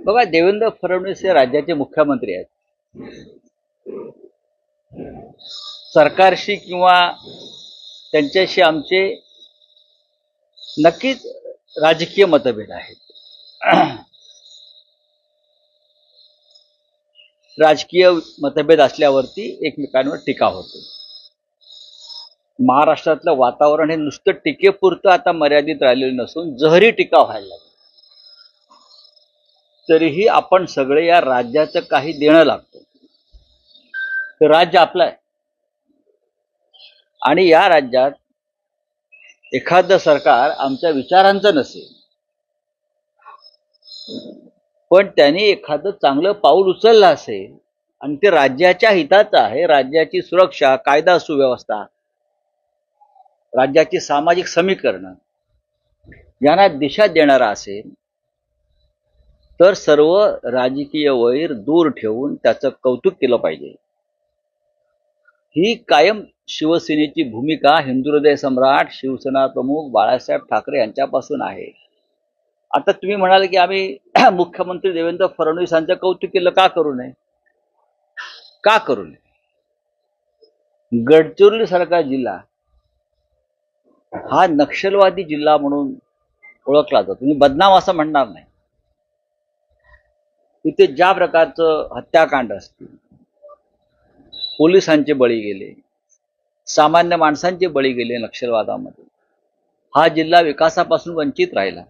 बघा, देवेंद्र फडणवीस हे राज्याचे मुख्यमंत्री आहेत. सरकारशी किंवा त्यांच्याशी आमचे नक्कीच राजकीय मतभेद आहेत. राजकीय मतभेद असल्यावरती एकमेकांवर टीका होते. महाराष्ट्रातलं वातावरण हे नुसतं टीकेपुरतं आता मर्यादित राहिलेलं नसून जहरी टीका व्हायला लागली. तरीही आपण सगळे या राज्याचं काही देणं लागतं. तर राज्य आपलं आहे आणि या राज्यात एखादं सरकार आमच्या विचारांचं नसेल, पण त्यांनी एखादं चांगलं पाऊल उचललं असेल आणि ते राज्याच्या हिताचं आहे, राज्याची सुरक्षा, कायदा सुव्यवस्था, राज्याची सामाजिक समीकरणं यांना दिशा देणारा असेल, तर सर्व राजकीय वैर दूर ठेवून त्याचं कौतुक केलं पाहिजे. ही कायम शिवसेनेची भूमिका हिंदू हृदय सम्राट शिवसेना प्रमुख बाळासाहेब ठाकरे यांच्यापासून आहे. आता तुम्ही म्हणाल की आम्ही मुख्यमंत्री देवेंद्र फडणवीसांचं कौतुक केलं, का करू नये? का करू नये? गडचिरोली सारखा जिल्हा हा नक्षलवादी जिल्हा म्हणून ओळखला जातो. तुम्ही बदनाम असं म्हणणार नाही. तिथे ज्या प्रकारचं हत्याकांड असतील, पोलिसांचे बळी गेले, सामान्य माणसांचे बळी गेले नक्षलवादामध्ये, हा जिल्हा विकासापासून वंचित राहिला.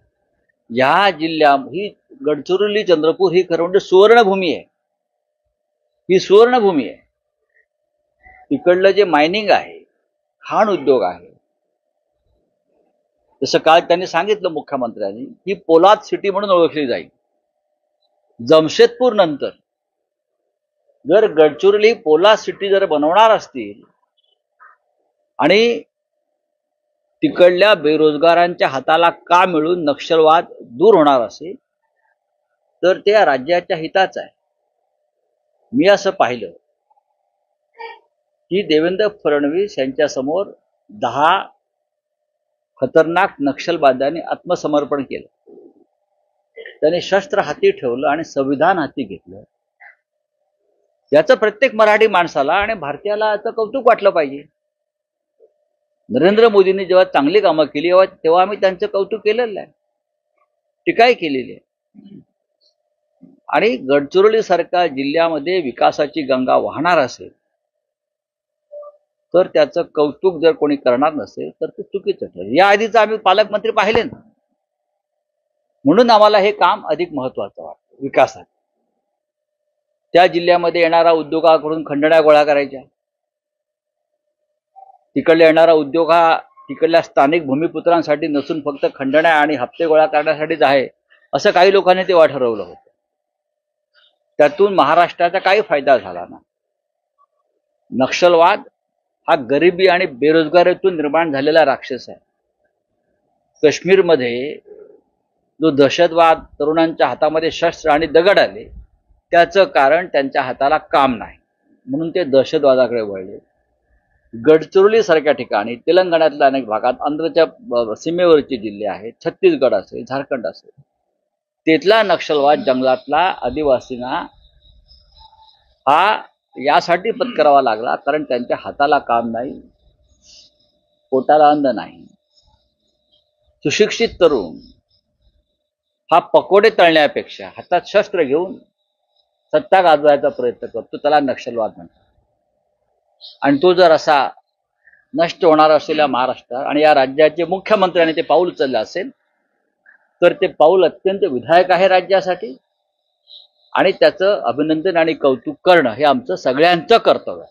या जिल्ह्या ही गडचिरोली चंद्रपूर ही खरं म्हणजे सुवर्णभूमी आहे. ही सुवर्णभूमी आहे. इकडलं जे मायनिंग आहे, खाण उद्योग आहे, जसं काल त्यांनी सांगितलं मुख्यमंत्र्यांनी, ही पोलाद सिटी म्हणून ओळखली जाईल. जमशेदपूर नंतर जर गडचिरोली पोलाद सिटी जर बनवणार असतील आणि तिकडल्या बेरोजगारांच्या हाताला का मिळून नक्षलवाद दूर होणार असेल, तर ते या राज्याच्या हिताचं आहे. मी असं पाहिलं की देवेंद्र फडणवीस यांच्या समोर 10 खतरनाक नक्षलवाद्यांनी आत्मसमर्पण केलं. त्यांनी शस्त्र हाती ठेवलं आणि संविधान हाती घेतलं. याचं प्रत्येक मराठी माणसाला आणि भारतीयाला याचं कौतुक वाटलं पाहिजे. नरेंद्र मोदींनी जेव्हा चांगली कामं केली तेव्हा आम्ही त्यांचं कौतुक केलेलं आहे, टीकाही केलेली आहे. आणि गडचिरोली सारख्या जिल्ह्यामध्ये विकासाची गंगा वाहणार असेल तर त्याचं कौतुक जर कोणी करणार नसेल तर ते चुकीचं ठरेल. या आधीच आम्ही पालकमंत्री पाहिले ना, म्हणून आम्हाला हे काम अधिक महत्वाचं वाटतं. विकासात त्या जिल्ह्यामध्ये येणारा उद्योगाकडून खंडण्या गोळा करायच्या, तिकडल्या येणारा उद्योग हा तिकडल्या स्थानिक भूमिपुत्रांसाठी नसून फक्त खंडण्या आणि हप्ते गोळा करण्यासाठीच आहे, असं काही लोकांनी तेव्हा ठरवलं होतं. त्यातून महाराष्ट्राचा काही फायदा झाला ना. नक्षलवाद हा गरिबी आणि बेरोजगारीतून निर्माण झालेला राक्षस आहे. काश्मीरमध्ये जो दहशतवाद, तरुणांच्या हातामध्ये शस्त्र आणि दगड आले, त्याचं कारण त्यांच्या हाताला काम नाही, म्हणून ते दहशतवादाकडे वळले. गडचिरोली सारख्या ठिकाणी तेलंगणातल्या अनेक भागात, आंध्रच्या सीमेवरचे जिल्हे आहेत, छत्तीसगड असेल, झारखंड असेल, तिथला नक्षलवाद जंगलातला आदिवासींना हा यासाठी पत्करावा लागला कारण त्यांच्या हाताला काम नाही, पोटाला अन्न नाही. सुशिक्षित तरुण हा पकोडे तळण्यापेक्षा हातात शस्त्र घेऊन सत्ता गाजवायचा प्रयत्न करतो, त्याला नक्षलवाद म्हणतात. आणि तो जर असा नष्ट होणार असलेल्या महाराष्ट्रात आणि या राज्याचे मुख्यमंत्र्यांनी ते पाऊल उचललं असेल तर ते पाऊल अत्यंत विधायक आहे राज्यासाठी आणि त्याचं अभिनंदन आणि कौतुक करणं हे आमचं सगळ्यांचं कर्तव्य आहे.